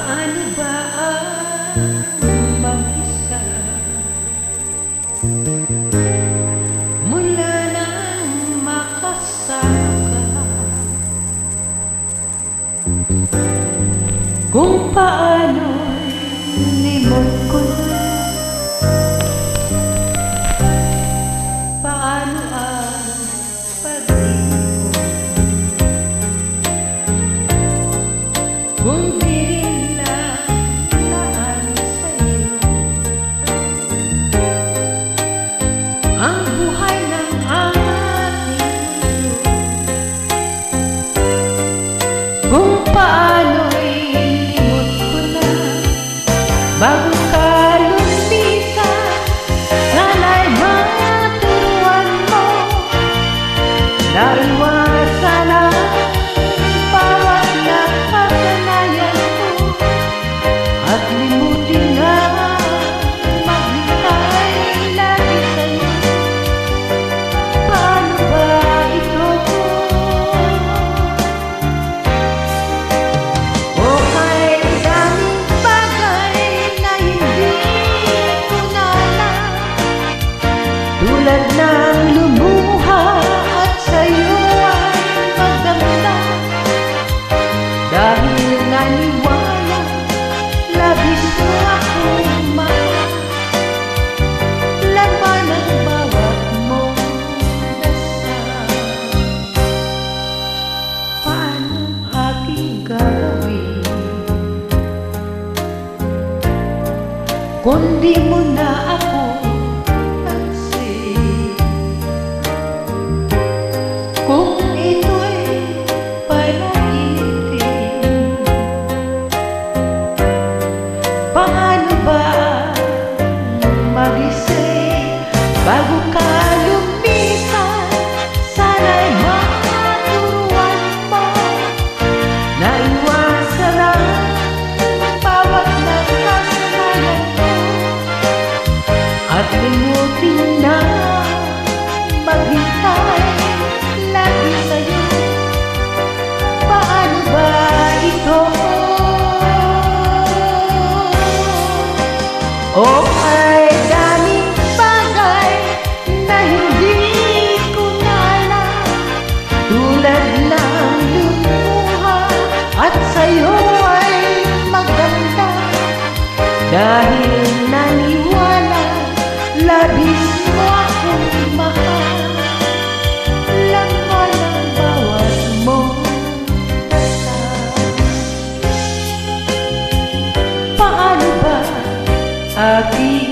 Paano ba ang mag-isa mula nang makasama ka? Kung paano'y limot ko na, paano ang pag-ibig ko? Kung di rin lang laan sa'yo ang buhay ng ating mundo. Kung paano'y limot ko na bago ka lumisan, sana'y maturuan mo na iwasan ang bawat nakasanayan mo at limutin na maghintay lagi sa'yo. Paano ba ito? O kay daming bagay na hindi ko na alam, tulad ng lumuha at sa'yo ay magdamdam. Dahil naniwala, labis mo akong mahal. Laman ang bawat mong dasal. Paano aking gagawin kung di mo na ako pansin? Kung ito'y panaginip, paano ba magising bago ka lumisan? Sana'y maturuan mo na iwasan ang bawat nakasanayan mo at limutin na maghintay lagi sa'yo. Paano ba ito? O ay daming bagay na hindi ko na alam, tulad ng lumuha at sa'yo ay maganda. Dahil naniwala, labis mo akong mahal. Laman ang bawat mong dasal. Paano ba aking